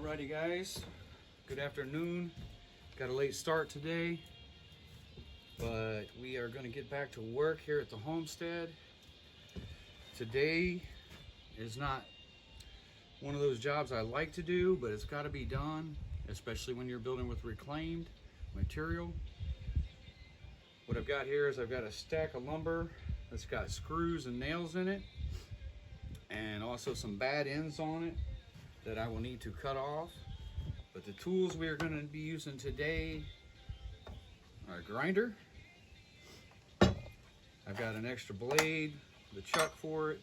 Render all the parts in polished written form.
Alrighty guys, good afternoon. Got a late start today, but we are going to get back to work here at the homestead. Today is not one of those jobs I like to do, but it's got to be done, especially when you're building with reclaimed material. What I've got here is I've got a stack of lumber that's got screws and nails in it, and also some bad ends on it that I will need to cut off. But the tools we are going to be using today are a grinder. I've got an extra blade, the chuck for it,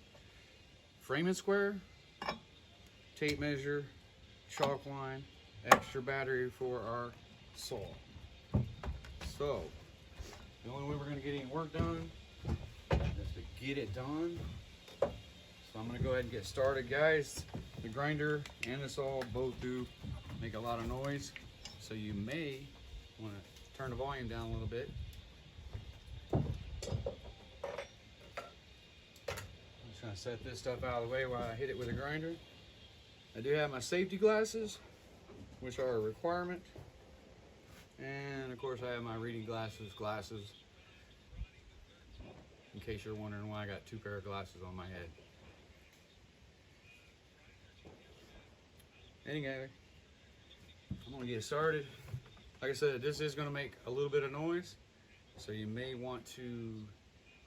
frame and square, tape measure, chalk line, extra battery for our saw. So the only way we're going to get any work done is to get it done. So I'm going to go ahead and get started, guys. The grinder and the saw both do make a lot of noise, so you may want to turn the volume down a little bit. I'm just going to set this stuff out of the way while I hit it with a grinder. I do have my safety glasses, which are a requirement, and of course I have my reading glasses in case you're wondering why I got two pair of glasses on my head. Anyway, I'm gonna get started. Like I said, this is gonna make a little bit of noise, so you may want to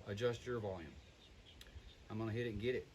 adjust your volume. I'm gonna hit it and get it.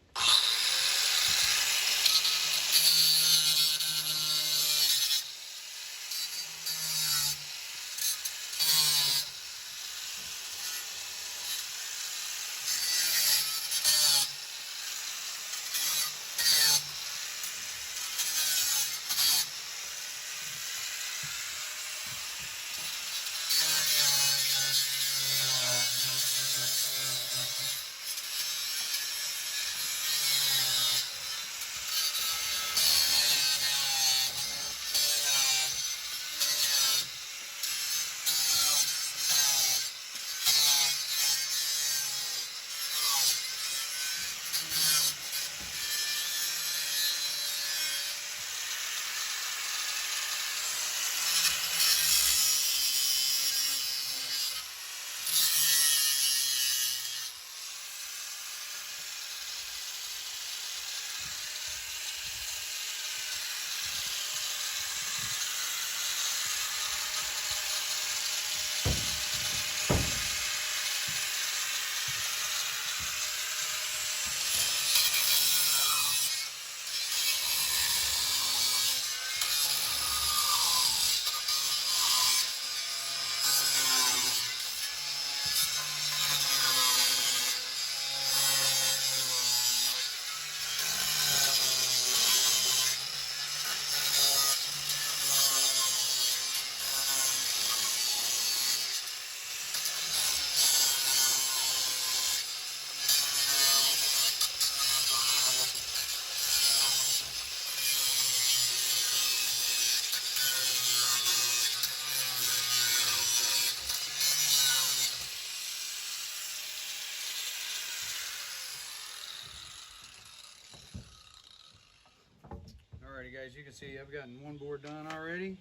Alrighty guys, you can see I've gotten one board done already.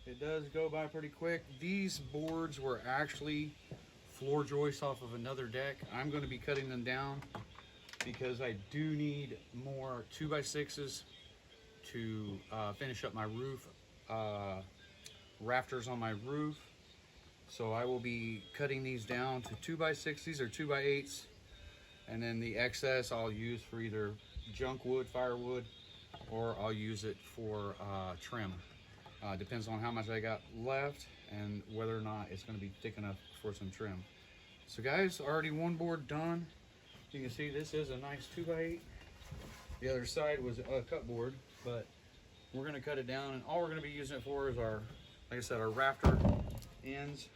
It does go by pretty quick. These boards were actually floor joists off of another deck. I'm going to be cutting them down because I do need more 2x6s to finish up my roof, rafters on my roof. So I will be cutting these down to 2x6s or 2x8s, and then the excess I'll use for either junk wood, firewood, or I'll use it for trim. Depends on how much I got left and whether or not it's going to be thick enough for some trim. So guys, already one board done. You can see this is a nice 2x8. The other side was a cut board, but we're going to cut it down, and all we're going to be using it for is our, like I said, our rafter ends,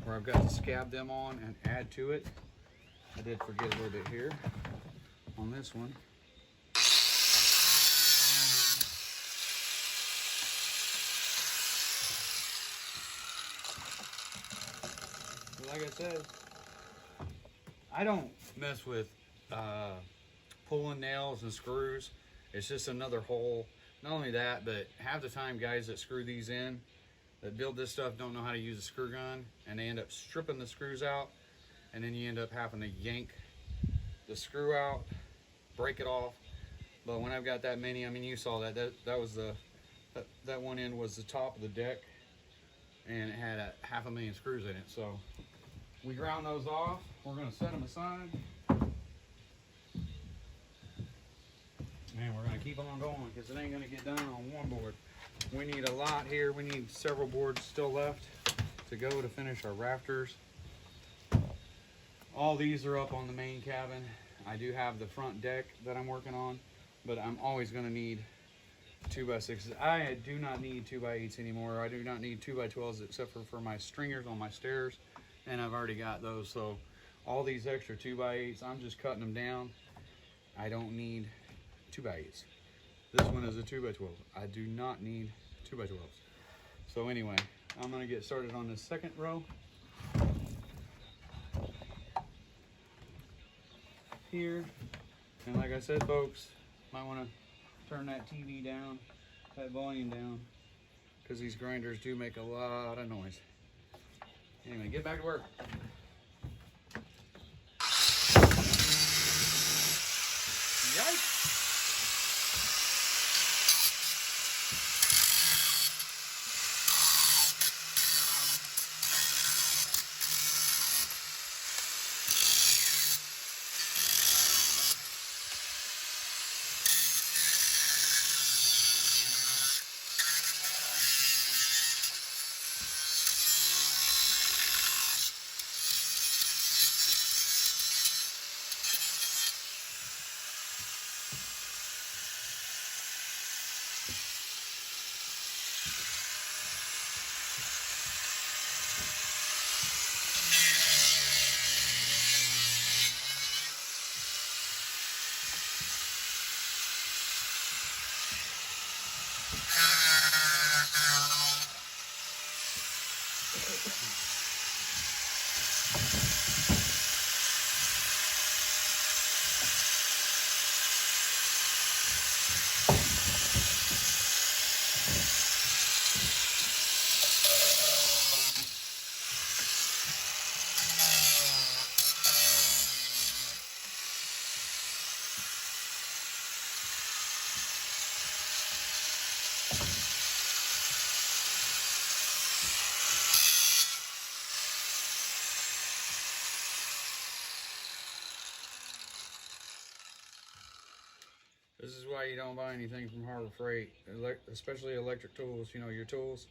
where I've got to scab them on and add to it. I did forget a little bit here on this one. Like I said, I don't mess with pulling nails and screws. It's just another hole Not only that, but half the time guys that screw these in, that build this stuff, don't know how to use a screw gun, and they end up stripping the screws out, and then you end up having to yank the screw out, break it off. But when I've got that many, I mean, you saw that was that one end was the top of the deck, and it had a 500,000 screws in it. So we ground those off. We're gonna set them aside, and we're gonna keep on going because it ain't gonna get done on one board. We need a lot here. We need several boards still left to go to finish our rafters. All these are up on the main cabin. I do have the front deck that I'm working on, but I'm always gonna need 2x6s. I do not need 2x8s anymore. I do not need 2x12s except for my stringers on my stairs, and I've already got those. So all these extra 2x8s, I'm just cutting them down. I don't need 2x8s. This one is a 2x12. I do not need 2x12s. So anyway, I'm gonna get started on this second row. Here, and like I said, folks, might want to turn that TV down, that volume down, because these grinders do make a lot of noise. Anyway, get back to work. Yikes! This is why you don't buy anything from Harbor Freight, especially electric tools. You know, your tools.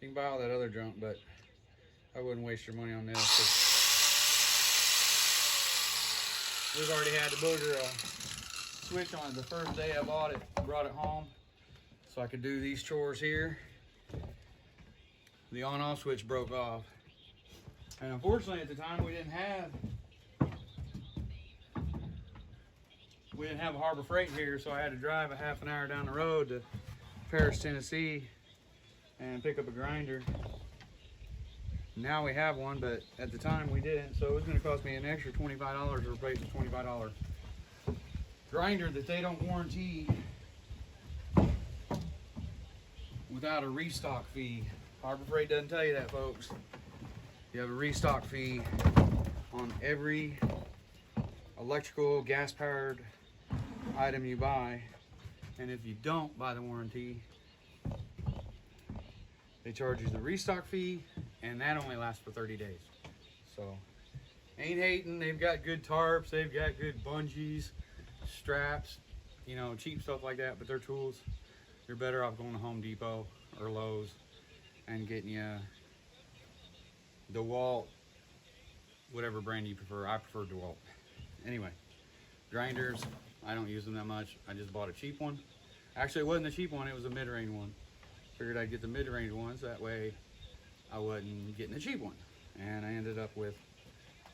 You can buy all that other junk, but I wouldn't waste your money on this. We've already had to booger a switch on it the first day I brought it home, so I could do these chores here. The on-off switch broke off, and unfortunately at the time we didn't have a Harbor Freight here, so I had to drive a half an hour down the road to Paris, Tennessee and pick up a grinder. Now we have one, but at the time we didn't, so it was going to cost me an extra $25 to replace a $25 grinder that they don't warranty without a restock fee. Harbor Freight doesn't tell you that, folks. You have a restock fee on every electrical, gas-powered item you buy, and if you don't buy the warranty, they charge you the restock fee, and that only lasts for 30 days. So, ain't hating. They've got good tarps, they've got good bungees, straps, you know, cheap stuff like that, but their tools, you're better off going to Home Depot or Lowe's and getting you DeWalt, whatever brand you prefer. I prefer DeWalt. Anyway, grinders, I don't use them that much. I just bought a cheap one. Actually, it wasn't a cheap one, it was a mid-range one. Figured I'd get the mid-range ones, that way I wasn't getting a cheap one. And I ended up with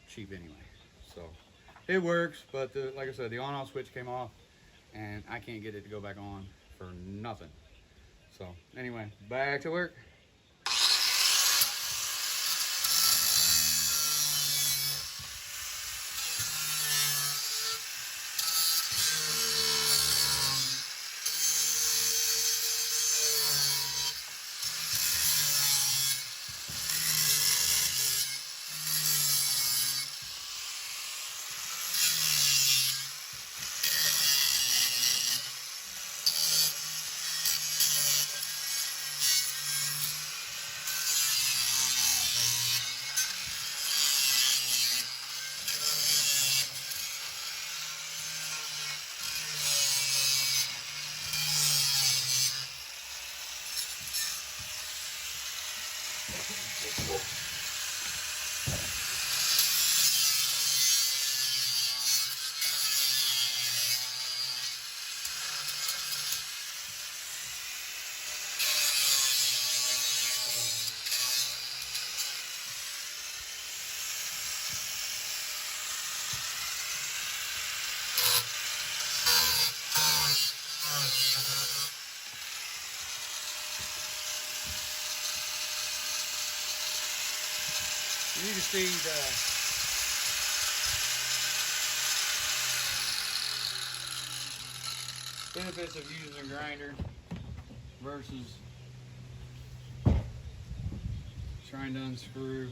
cheap anyway. So, it works, but like I said, the on-off switch came off, and I can't get it to go back on for nothing. So, anyway, back to work. see the benefits of using a grinder versus trying to unscrew,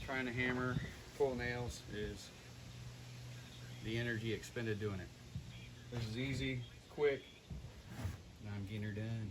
trying to hammer, pull nails, is the energy expended doing it. This is easy, quick, and I'm getting her done.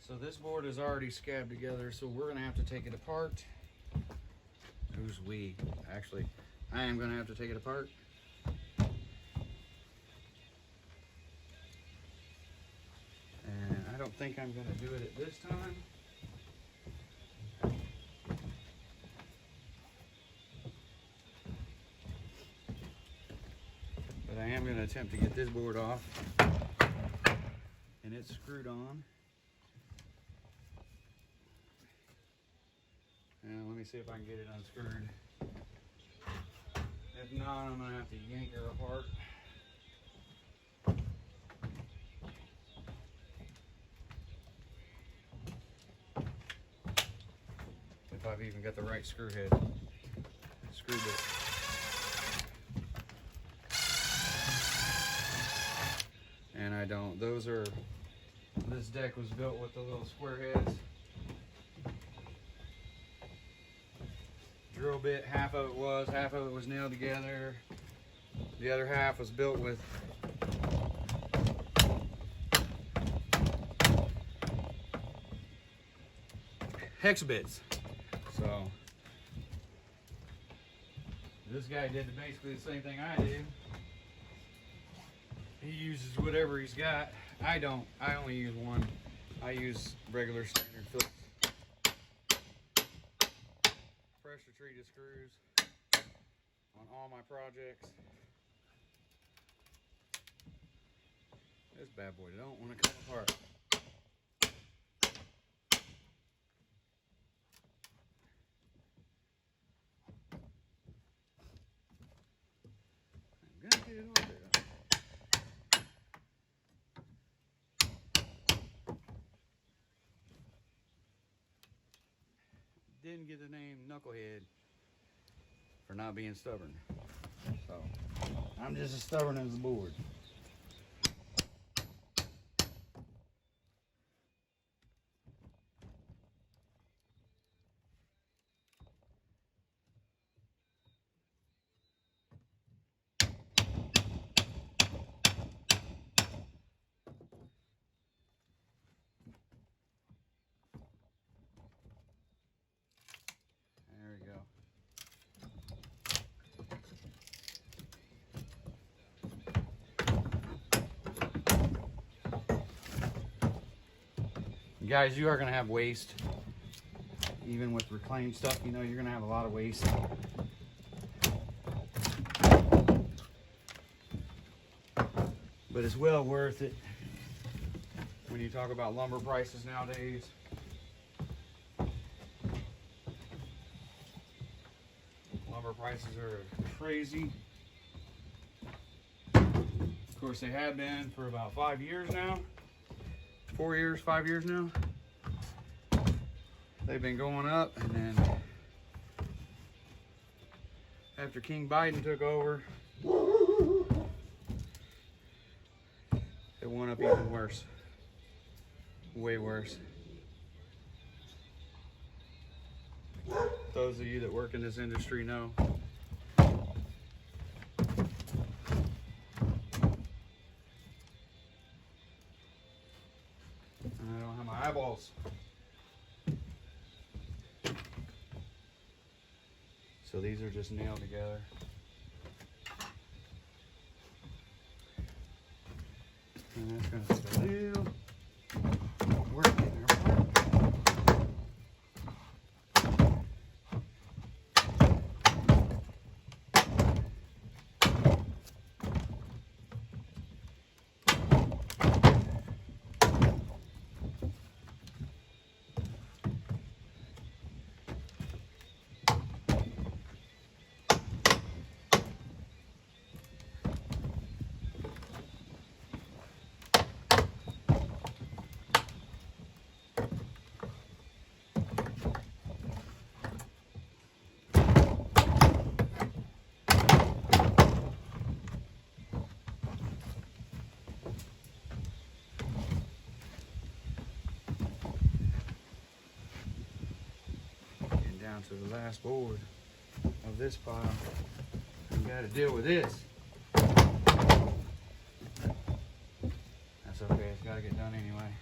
So this board is already scabbed together, so we're gonna have to take it apart. Who's we? Actually, I am gonna have to take it apart. And I don't think I'm gonna do it at this time. But I am gonna attempt to get this board off. And it's screwed on. And let me see if I can get it unscrewed. If not, I'm gonna have to yank her apart. If I've even got the right screw head. Screw bit. And I don't. This deck was built with the little square heads. Drill bit, half of it was nailed together. The other half was built with hex bits. So this guy did basically the same thing I do. He uses whatever he's got. I don't. I only use one. I use regular standard Phillips pressure treated screws on all my projects. This bad boy don't want to come apart. I'm gonna get it on there. Didn't get the name Knucklehead for not being stubborn. So I'm just as stubborn as the board. Guys, you are going to have waste. Even with reclaimed stuff, you know, you're going to have a lot of waste. But it's well worth it when you talk about lumber prices nowadays. prices are crazy. Of course, they have been for about 5 years now. 4 years, 5 years now. They've been going up, and then after King Biden took over, it went up even worse. Way worse. Those of you that work in this industry know. I don't have my eyeballs. So these are just nailed together. And that's going to take a little work in there. Down to the last board of this pile. You got to deal with this. That's okay, it's got to get done anyway.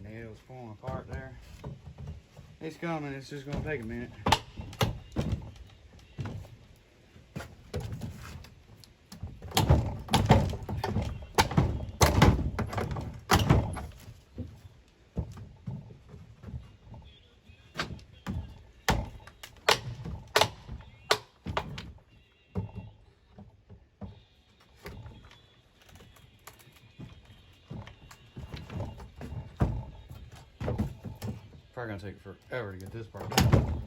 Nails falling apart there. It's coming, it's just gonna take a minute. Probably gonna take forever to get this part done.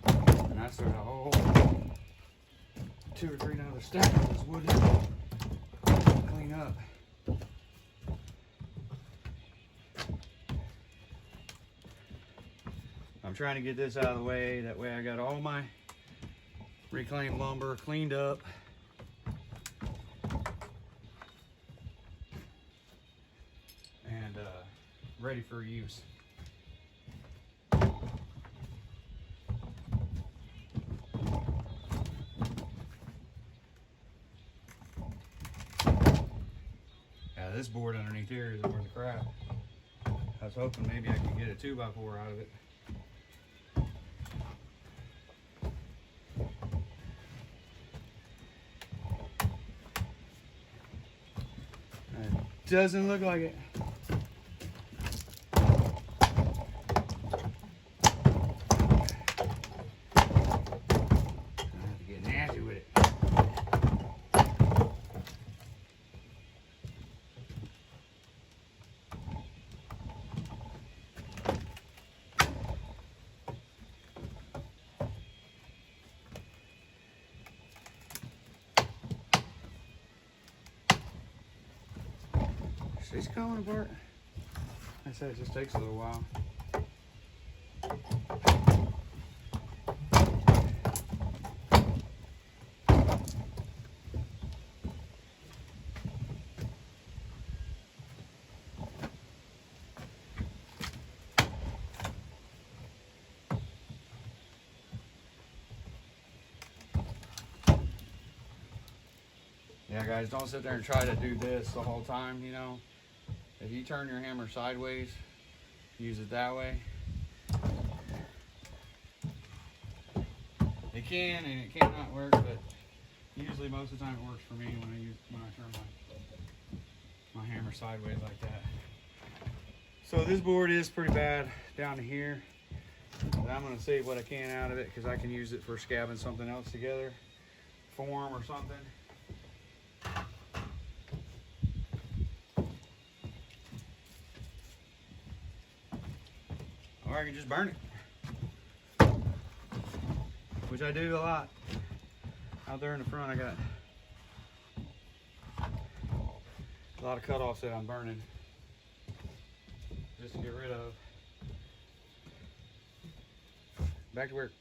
And I still have a whole 2 or 3 other stacks of this wood to clean up. I'm trying to get this out of the way. That way I got all my reclaimed lumber cleaned up. And ready for use. This board underneath here is worth the crap. I was hoping maybe I could get a 2x4 out of it. It doesn't look like it. I have to get nasty with it. It's coming apart. Like I said, it just takes a little while. Yeah, guys, don't sit there and try to do this the whole time, you know. If you turn your hammer sideways, use it that way. It can and it cannot work, but usually most of the time it works for me when I turn my hammer sideways like that. So this board is pretty bad down to here, but I'm going to save what I can out of it because I can use it for scabbing something else together, form or something. Or I can just burn it, which I do a lot. Out there in the front I got a lot of cutoffs that I'm burning just to get rid of. Back to work.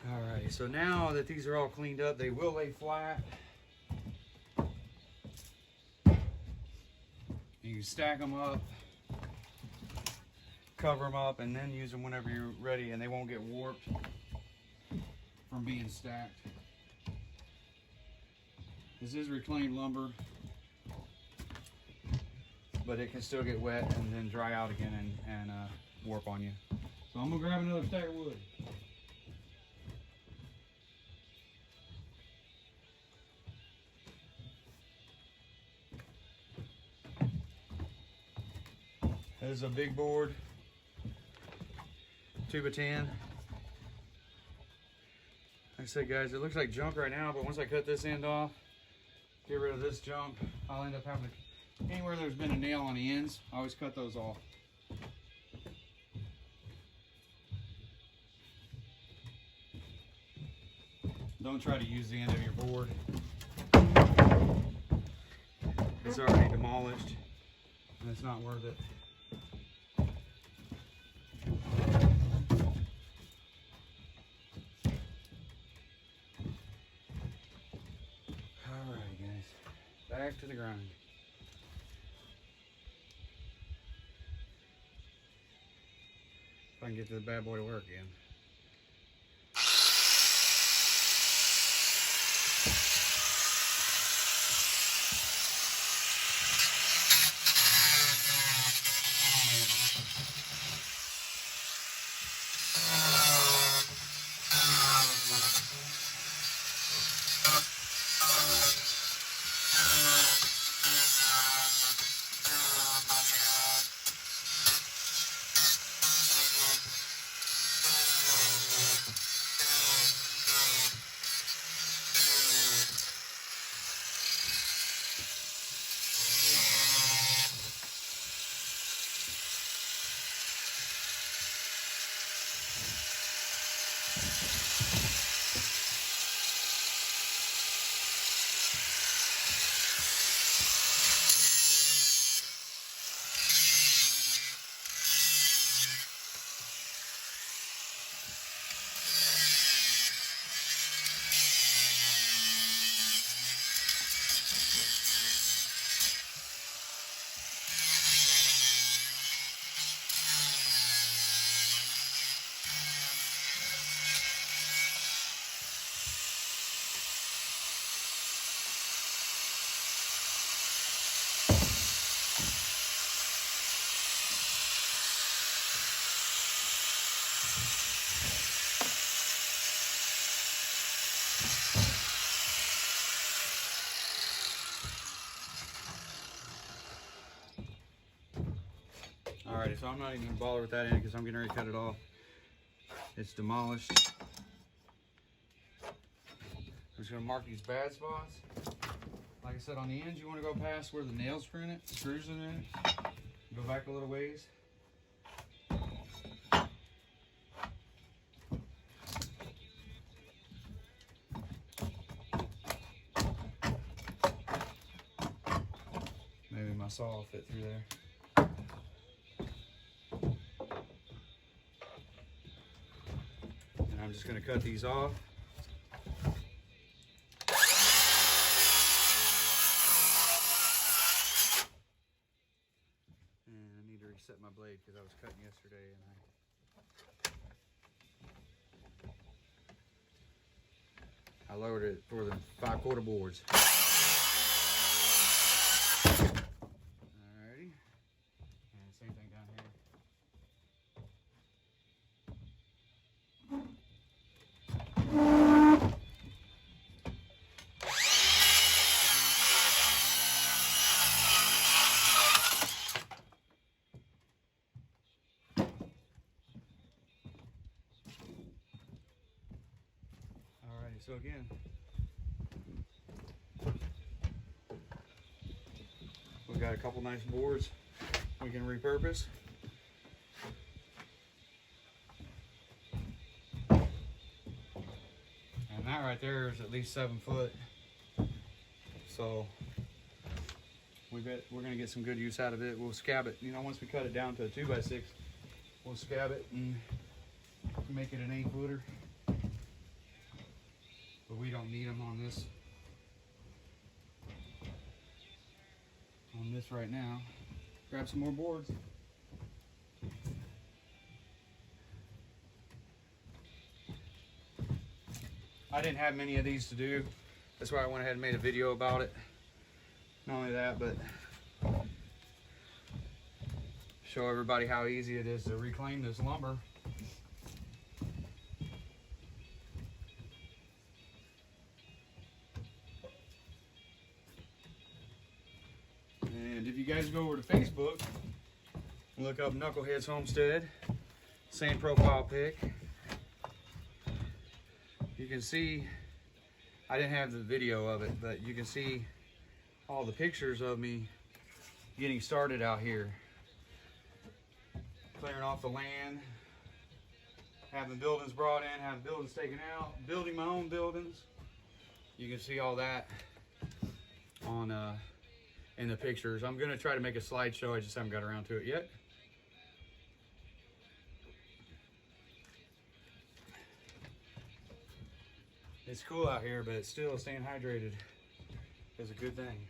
Alrighty, so now that these are all cleaned up, they will lay flat. You can stack them up, cover them up, and then use them whenever you're ready, and they won't get warped from being stacked. This is reclaimed lumber, but it can still get wet and then dry out again and warp on you. So I'm gonna grab another stack of wood. This is a big board, 2x10. Like I said, guys, it looks like junk right now, but once I cut this end off, get rid of this junk, I'll end up having to, anywhere there's been a nail on the ends, I always cut those off. Don't try to use the end of your board. It's already demolished, and it's not worth it. Alright guys, back to the grind. If I can get this bad boy to work again. Alrighty, so I'm not even gonna bother with that end because I'm getting ready to cut it off. It's demolished. I'm just gonna mark these bad spots. Like I said, on the ends, you want to go past where the nails print it, screws in it. Go back a little ways. Maybe my saw will fit through there. And I'm just gonna cut these off. Set my blade because I was cutting yesterday and I lowered it for the 5/4 boards. Alrighty, and same thing down here. So again, we've got a couple nice boards we can repurpose. And that right there is at least 7 foot. So we're gonna get some good use out of it. We'll scab it, you know, once we cut it down to a 2x6, we'll scab it and make it an 8-footer. But we don't need them on this right now. Grab some more boards. I didn't have many of these to do. That's why I went ahead and made a video about it. Not only that, but show everybody how easy it is to reclaim this lumber. And if you guys go over to Facebook and look up Knucklehead's Homestead, same profile pic, you can see, I didn't have the video of it, but you can see all the pictures of me getting started out here. Clearing off the land, having buildings brought in, having buildings taken out, building my own buildings. You can see all that on in the pictures. I'm gonna try to make a slideshow, I just haven't got around to it yet. It's cool out here, but still staying hydrated is a good thing.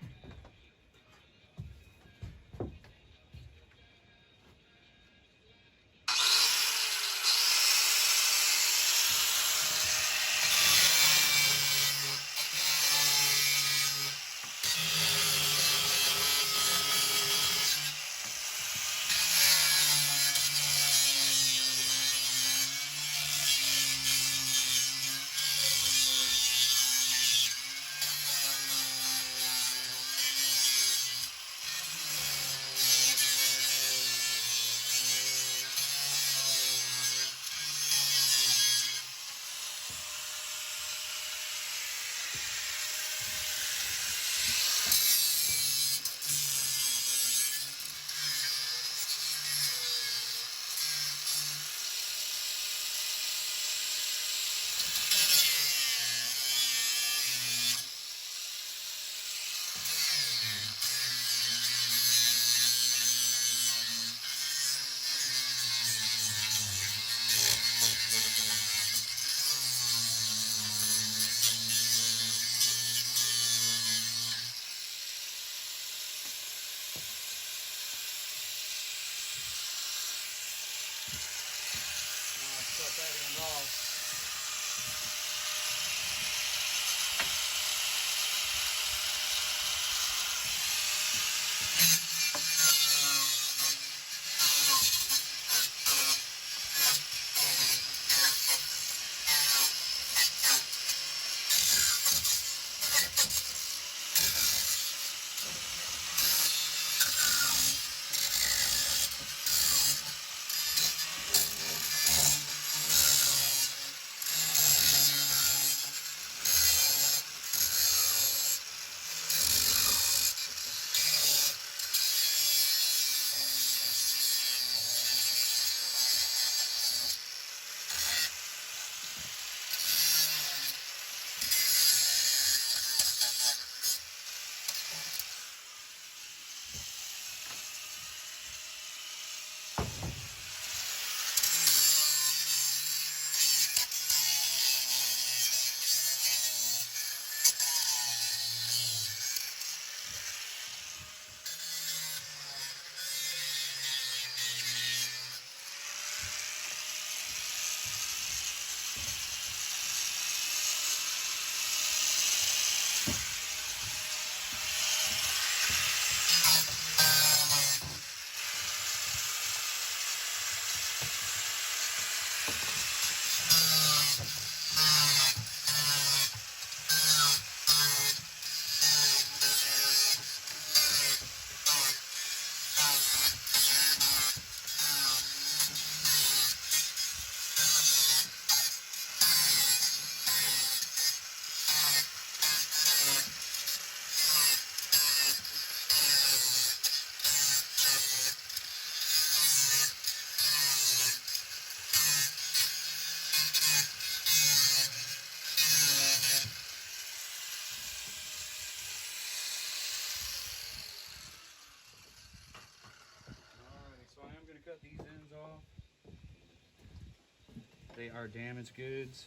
away our damaged goods.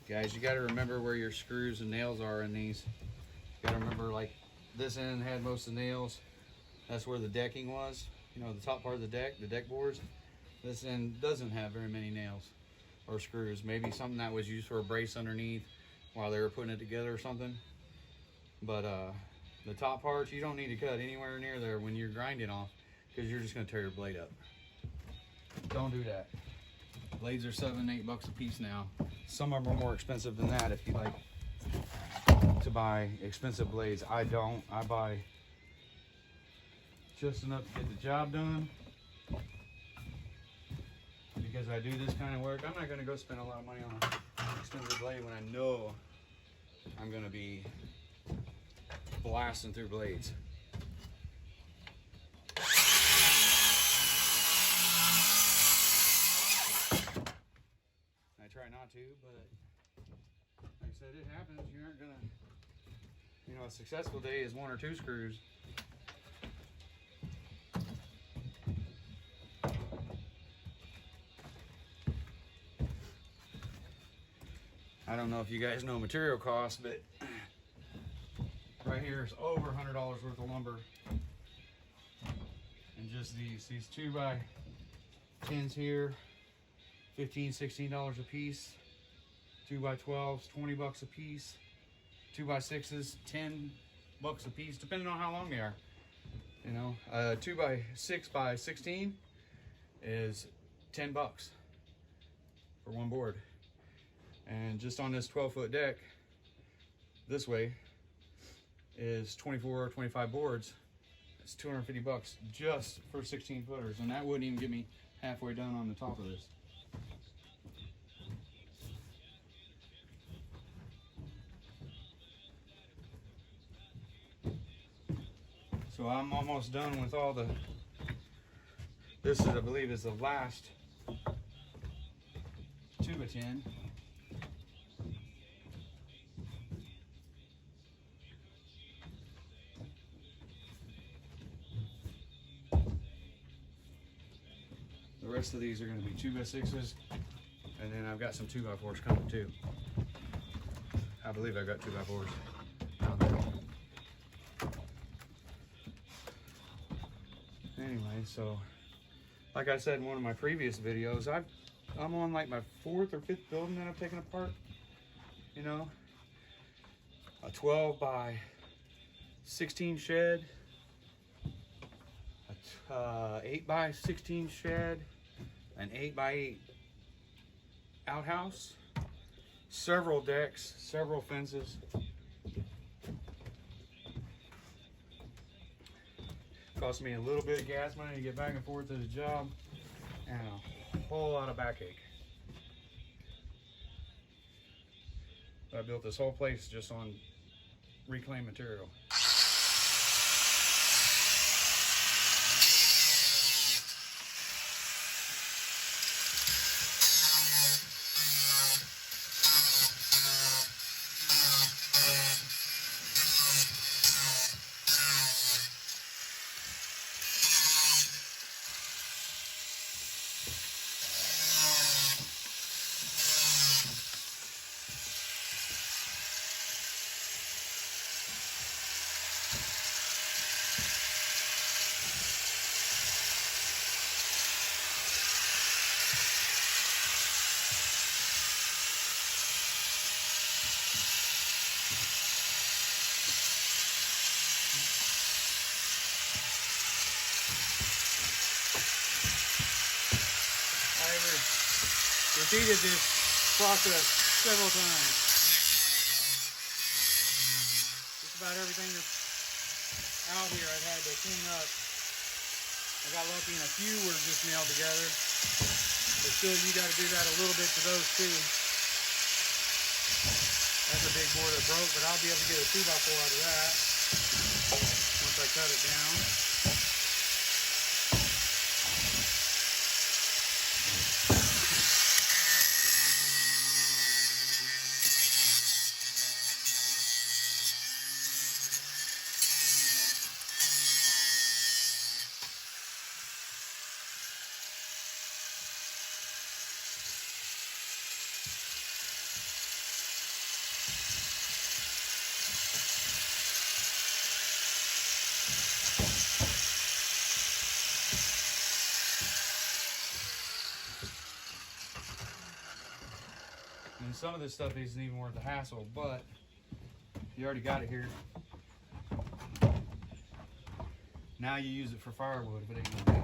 Guys, you got to remember where your screws and nails are in these. You got to remember, like, this end had most of the nails. That's where the decking was. You know, the top part of the deck boards. This end doesn't have very many nails or screws. Maybe something that was used for a brace underneath while they were putting it together or something. But the top parts, you don't need to cut anywhere near there when you're grinding off, because you're just going to tear your blade up. Don't do that. Blades are $7, $8 a piece now. Some of them are more expensive than that if you like to buy expensive blades. I don't. I buy just enough to get the job done. Because I do this kind of work, I'm not going to go spend a lot of money on an expensive blade when I know I'm going to be blasting through blades. I try not to, but like I said, it happens. You aren't gonna, you know, a successful day is 1 or 2 screws. I don't know if you guys know material costs, but right here is over $100 worth of lumber. And just these 2x10s here, $15, $16 a piece. 2x12s, $20 a piece. 2x6s, $10 a piece, depending on how long they are. You know, 2x6x16 is $10 for one board. And just on this 12-foot deck, this way, is 24 or 25 boards. It's $250 just for 16 footers, and that wouldn't even get me halfway done on the top of this. So I'm almost done with all the, this is, I believe, is the last 2x10. The rest of these are going to be 2x6s, and then I've got some 2x4s coming too. I believe I've got 2x4s out there. Anyway, so like I said in one of my previous videos, I'm on like my 4th or 5th building that I've taken apart. You know, a 12x16 shed, a 8x16 shed, an 8x8 outhouse, several decks, several fences. Cost me a little bit of gas money to get back and forth to the job, and a whole lot of backache. I built this whole place just on reclaimed material. Repeated this process several times. Just about everything that's out here I've had to clean up. I got lucky and a few were just nailed together. But still, you got to do that a little bit to those too. That's a big board that broke, but I'll be able to get a 2x4 out of that once I cut it down. And some of this stuff isn't even worth the hassle, but you already got it here. Now you use it for firewood if it ain't gonna be.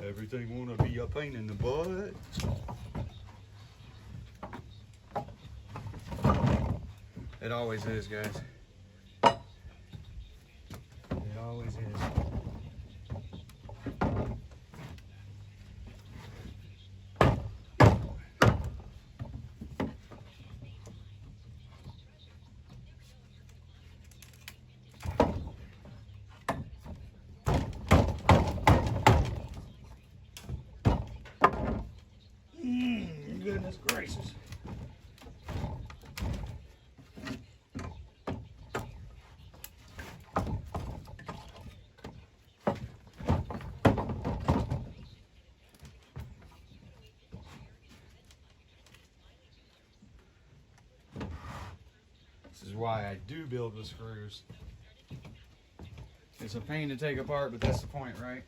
Everything wanna be a pain in the butt. It always is, guys. It always is. Goodness gracious. This is why I do build with screws. It's a pain to take apart, but that's the point, right?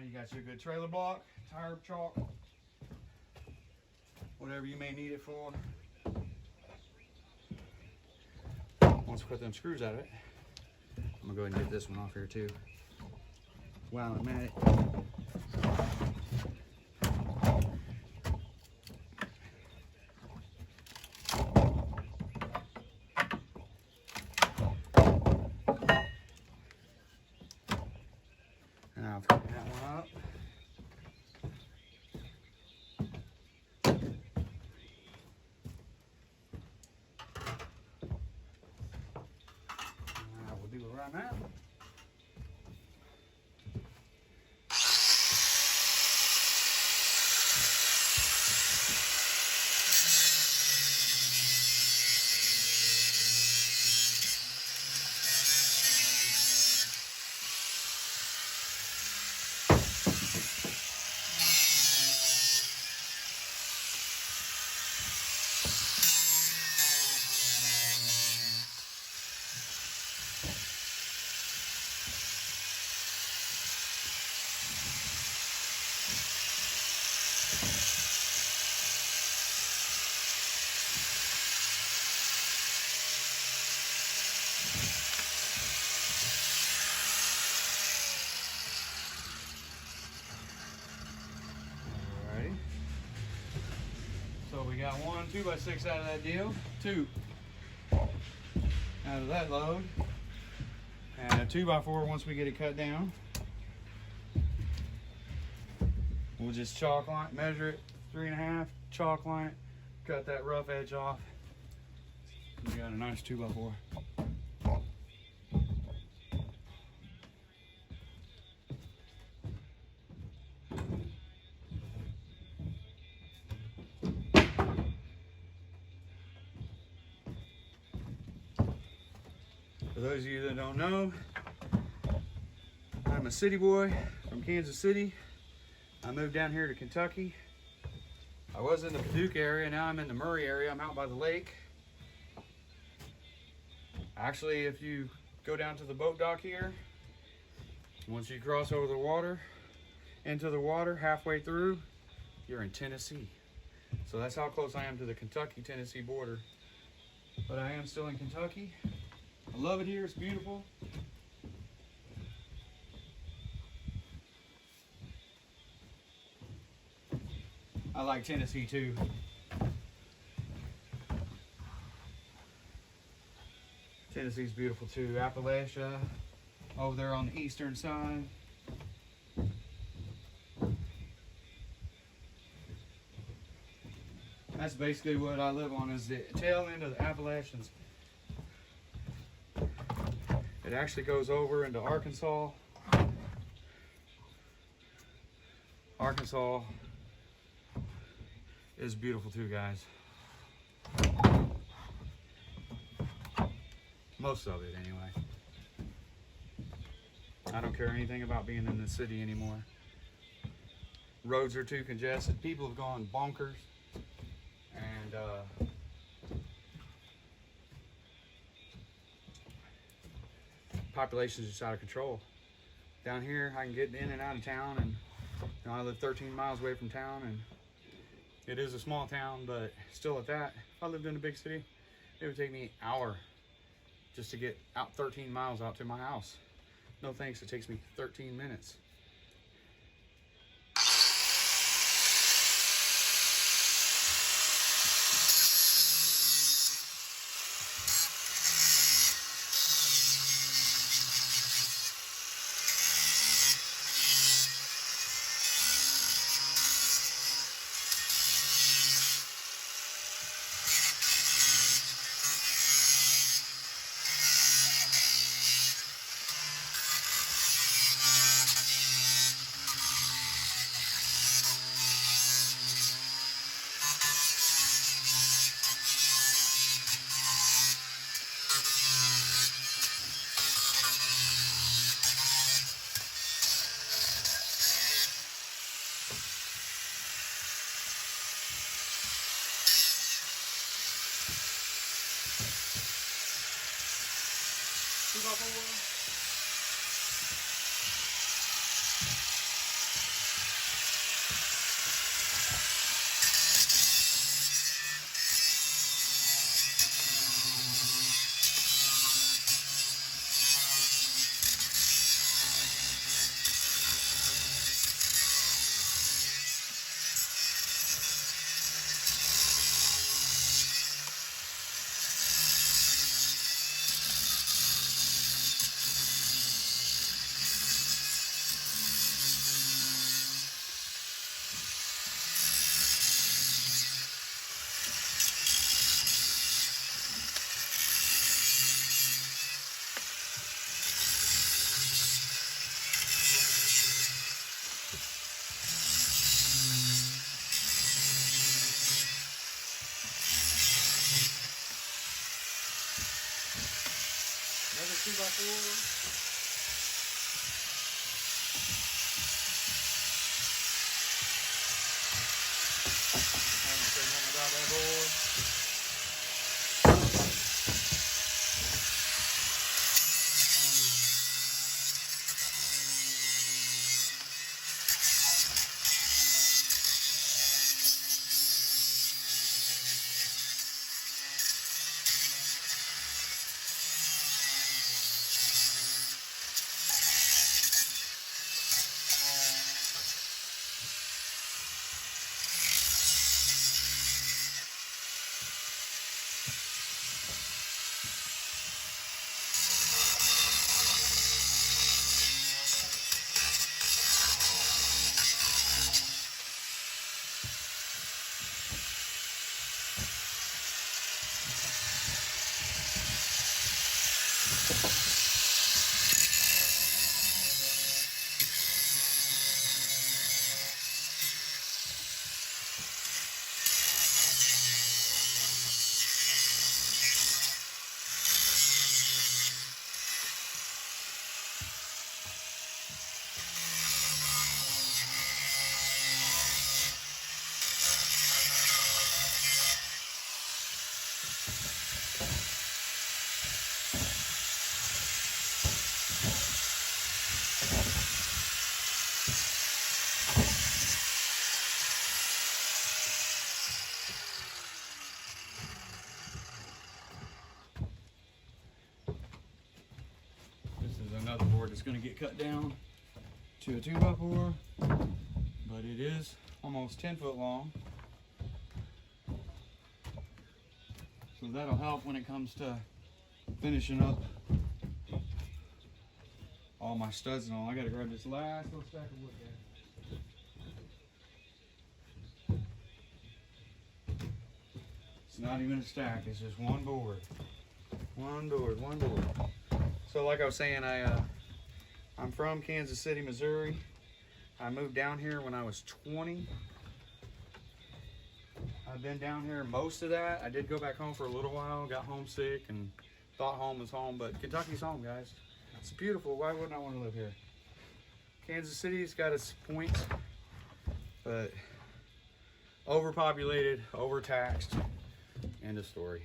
You got your good trailer block, tire chalk, whatever you may need it for. Once we put them screws out of it, I'm gonna go ahead and get this one off here too. While I'm at it. And I'll pick that one up. We'll do it right now. So we got one 2x6 out of that deal, two out of that load, and a 2x4 once we get it cut down. We'll just chalk line, measure it 3.5, chalk line it, cut that rough edge off. We got a nice 2x4. For those of you that don't know, I'm a city boy from Kansas City. I moved down here to Kentucky. I was in the Paducah area, now I'm in the Murray area. I'm out by the lake. Actually, if you go down to the boat dock here, once you cross over the water, into the water halfway through, you're in Tennessee. So that's how close I am to the Kentucky-Tennessee border. But I am still in Kentucky. I love it here, it's beautiful. I like Tennessee too. Tennessee's beautiful too. Appalachia, over there on the eastern side. That's basically what I live on, is the tail end of the Appalachians. It actually goes over into Arkansas. Arkansas is beautiful too, guys. Most of it, anyway. I don't care anything about being in the city anymore. Roads are too congested. People have gone bonkers. And population is just out of control. Down here, I can get in and out of town, and you know, I live 13 miles away from town, and it is a small town, but still at that, if I lived in a big city, it would take me an hour just to get out 13 miles out to my house. No thanks, it takes me 13 minutes. Another 2x4. About that board. This is another board that's going to get cut down to a 2x4, but it is almost 10 foot long. So that'll help when it comes to finishing up all my studs and all. I gotta grab this last little stack of wood, guys. It's not even a stack, it's just one board. One board. So like I was saying, I'm from Kansas City, Missouri. I moved down here when I was 20. I've been down here most of that. I did go back home for a little while, got homesick and thought home was home, but Kentucky's home, guys. It's beautiful. Why wouldn't I want to live here? Kansas City's got its points, but overpopulated, overtaxed, end of story.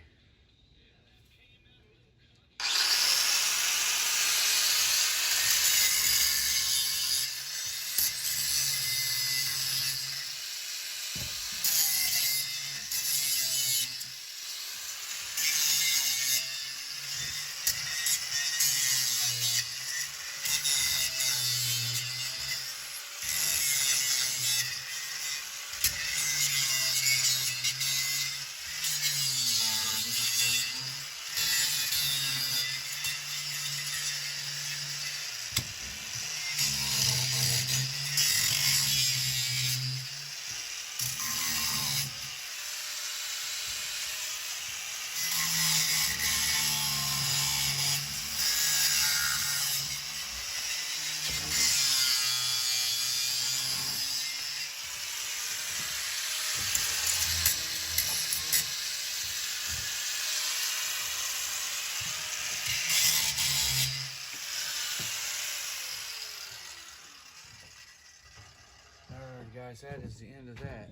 Guys, that is the end of that.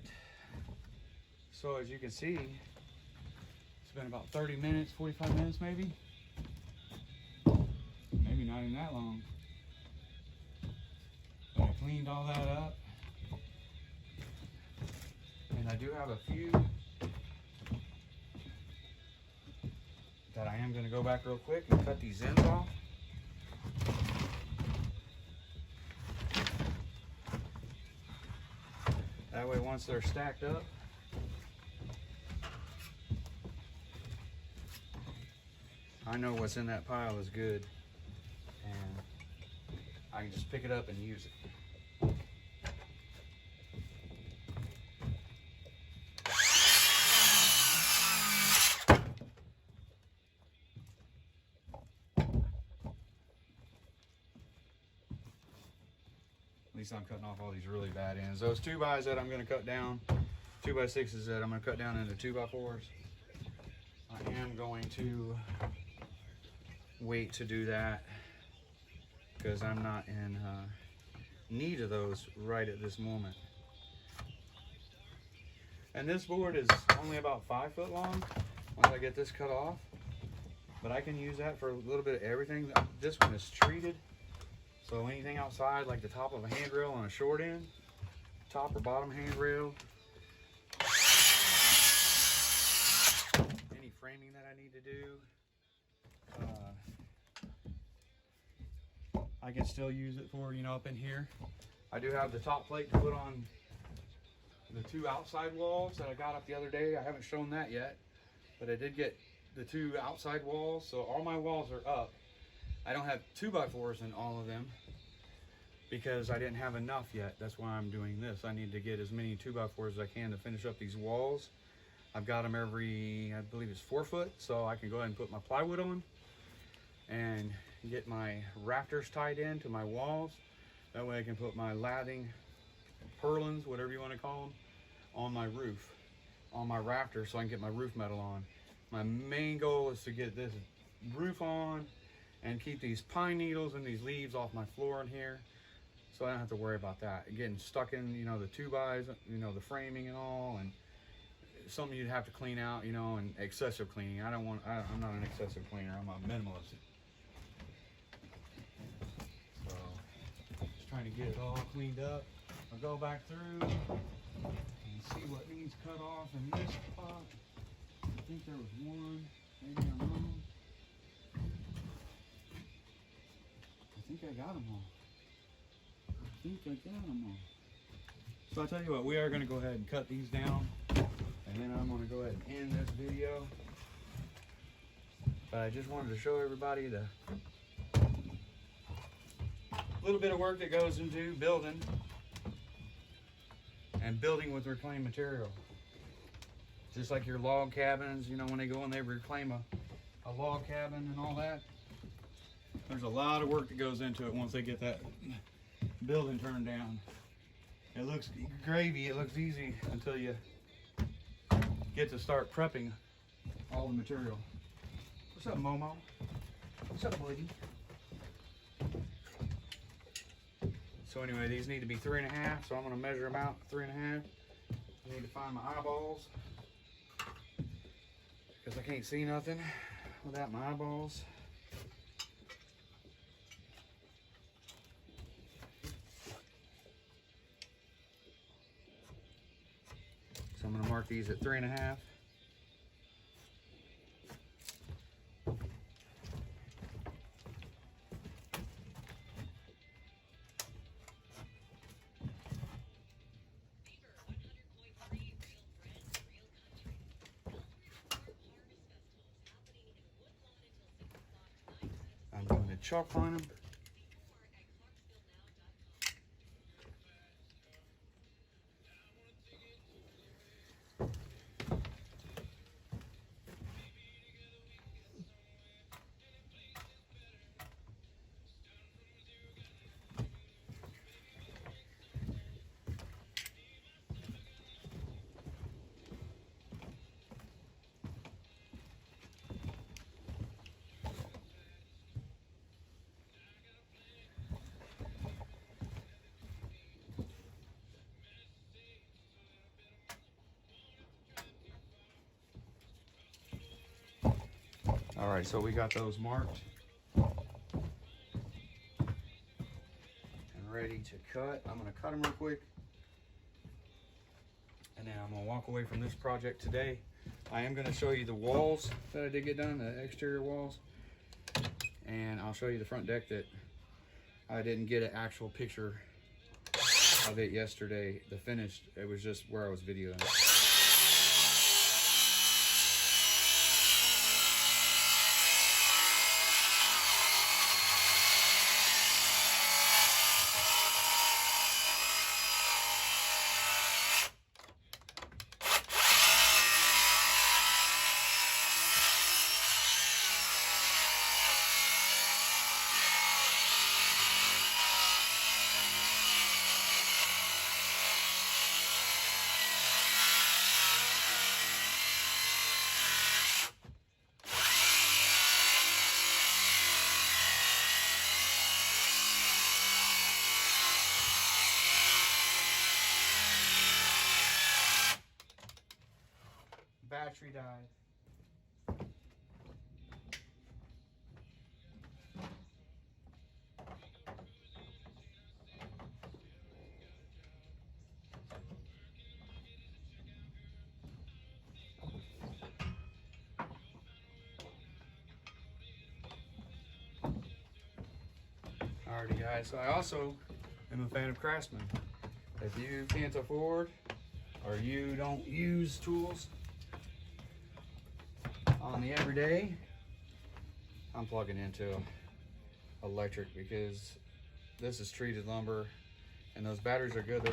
So as you can see, it's been about 30 minutes, 45 minutes maybe not even that long, but I cleaned all that up, and I do have a few that I am going to go back real quick and cut these ends off. That way, once they're stacked up, I know what's in that pile is good, and I can just pick it up and use it. At least I'm cutting off all these really bad ends. Those 2x that I'm going to cut down, 2x6s that I'm going to cut down into 2x4s, I am going to wait to do that because I'm not in need of those right at this moment. And this board is only about 5 foot long once I get this cut off, but I can use that for a little bit of everything. This one is treated. So anything outside, like the top of a handrail on a short end, top or bottom handrail, any framing that I need to do, I can still use it for, you know, up in here. I do have the top plate to put on the 2 outside walls that I got up the other day. I haven't shown that yet, but I did get the 2 outside walls, so all my walls are up. I don't have 2x4s in all of them because I didn't have enough yet. That's why I'm doing this. I need to get as many 2x4s as I can to finish up these walls. I've got them every, I believe it's 4 foot, so I can go ahead and put my plywood on and get my rafters tied in to my walls. That way I can put my lathing, purlins, whatever you want to call them, on my roof, on my rafters, so I can get my roof metal on. My main goal is to get this roof on and keep these pine needles and these leaves off my floor in here, so I don't have to worry about that getting stuck in, you know, the 2x, you know, the framing and all, and something you'd have to clean out, you know, and excessive cleaning. I'm not an excessive cleaner. I'm a minimalist. So just trying to get it all cleaned up. I'll go back through and see what needs cut off in this spot. I think there was one, maybe I'm wrong. I think I got them all. So I tell you what, we are going to go ahead and cut these down, and then I'm going to go ahead and end this video. But I just wanted to show everybody the little bit of work that goes into building, and building with reclaimed material. Just like your log cabins, you know, when they go and they reclaim a log cabin and all that, there's a lot of work that goes into it once they get that building turned down. It looks gravy, it looks easy until you get to start prepping all the material. What's up, Momo? What's up, buddy? So anyway, these need to be 3.5, so I'm gonna measure them out 3.5. I need to find my eyeballs, because I can't see nothing without my eyeballs. So I'm going to mark these at 3.5. I'm going to chalk line them. All right, so we got those marked and ready to cut. I'm gonna cut them real quick, and then I'm gonna walk away from this project today. I am gonna show you the walls that I did get done, the exterior walls, and I'll show you the front deck that I didn't get an actual picture of it yesterday, the finished. It was just where I was videoing it. Battery died. Alrighty guys, so I also am a fan of Craftsman. If you can't afford or you don't use tools on the everyday, I'm plugging into electric, because this is treated lumber and those batteries are good.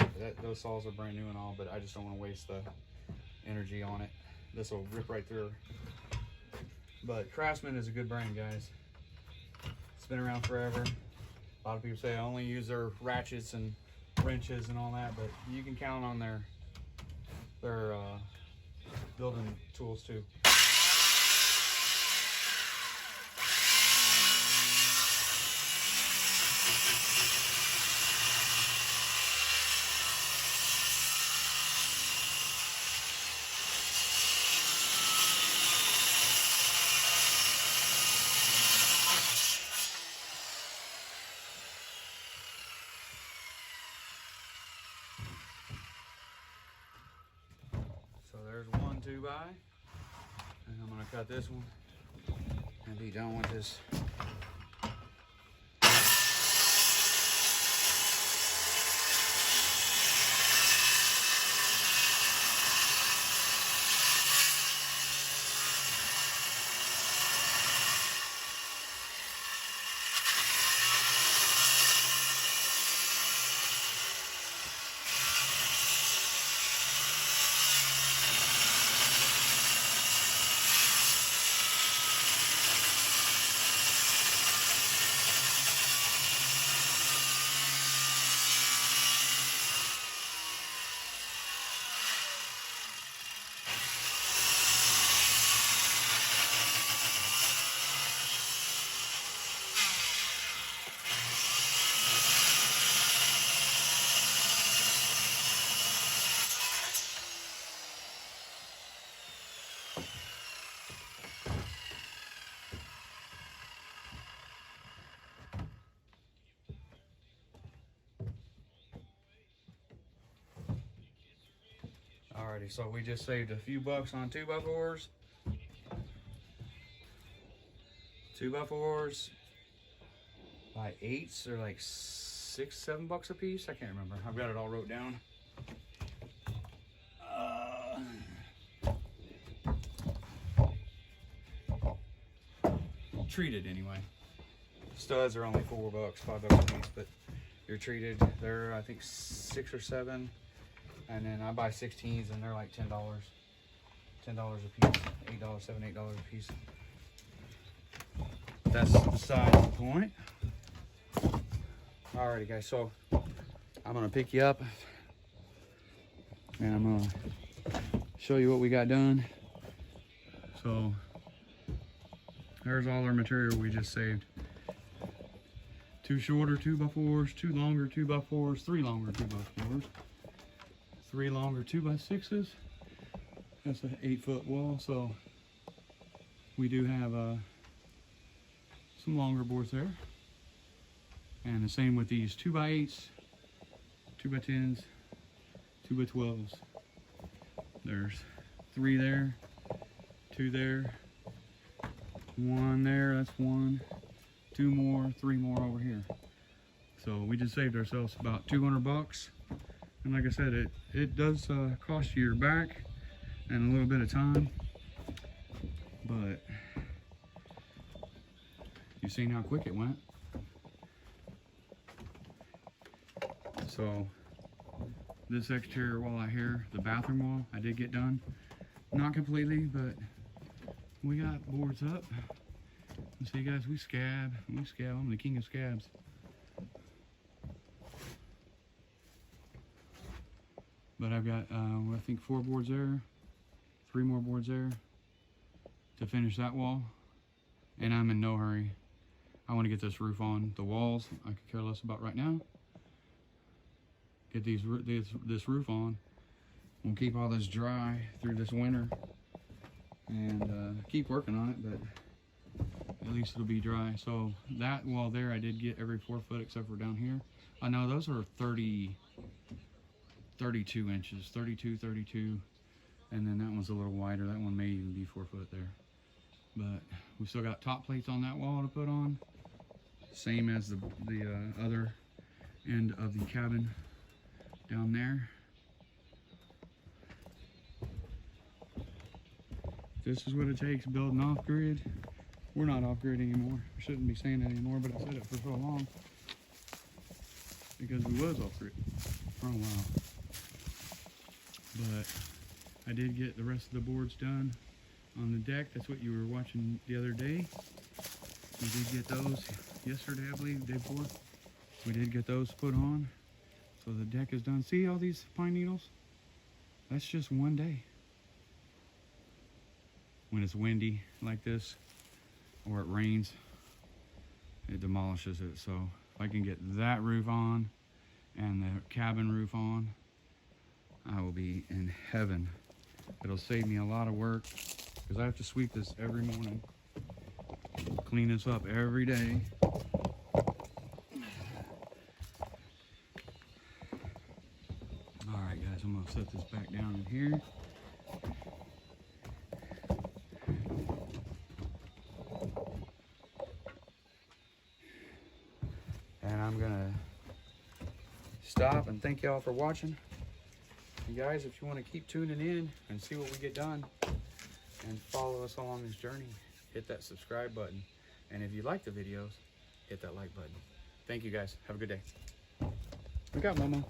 Those saws are brand new and all, but I just don't want to waste the energy on it. This will rip right through. But Craftsman is a good brand, guys. It's been around forever. A lot of people say I only use their ratchets and wrenches and all that, but you can count on their building tools too. 2x, and I'm gonna cut this one and be done with this. Alrighty, so we just saved a few bucks on 2x4s. 2x4s by 8s are like $6-7 a piece. I can't remember. I've got it all wrote down. Treated anyway. Studs are only $4, $5 a piece, but you're treated. They're I think 6 or 7. And then I buy 16s and they're like $10. $10 a piece. $8, $7, $8 a piece. That's beside the point. Alrighty guys, so I'm gonna pick you up and I'm gonna show you what we got done. So there's all our material we just saved. 2 shorter 2x4s, 2 longer 2x4s, 3 longer 2x4s, 3 longer 2x6s. That's an 8-foot wall, so we do have some longer boards there. And the same with these 2x8s, 2x10s, 2x12s. There's 3 there, 2 there, 1 there, that's 1, 2 more, 3 more over here. So we just saved ourselves about 200 bucks. And like I said, it does cost you your back and a little bit of time, but you've seen how quick it went. So this exterior wall out here, the bathroom wall, I did get done. Not completely, but we got boards up. And see guys, we scab. I'm the king of scabs. But I've got, I think 4 boards there, 3 more boards there to finish that wall. And I'm in no hurry. I want to get this roof on. The walls, I could care less about right now. Get this roof on. We'll keep all this dry through this winter. And keep working on it, but at least it'll be dry. So that wall there, I did get every 4 foot except for down here. I know those are 32 inches, 32, and then that one's a little wider. That one may even be 4 foot there. But we still got top plates on that wall to put on, same as the other end of the cabin down there. This is what it takes building off grid. We're not off grid anymore. I shouldn't be saying that anymore, but I said it for so long because we was off grid for a while. But I did get the rest of the boards done on the deck. That's what you were watching the other day. We did get those yesterday, I believe, the day before. We did get those put on. So the deck is done. See all these pine needles? That's just one day. When it's windy like this, or it rains, it demolishes it. So if I can get that roof on and the cabin roof on, I will be in heaven. It'll save me a lot of work because I have to sweep this every morning, clean this up every day. All right guys, I'm gonna set this back down in here. And thank y'all for watching. And guys, if you want to keep tuning in and see what we get done and follow us along this journey, hit that subscribe button. And if you like the videos, hit that like button. Thank you guys. Have a good day. Look out, Momo.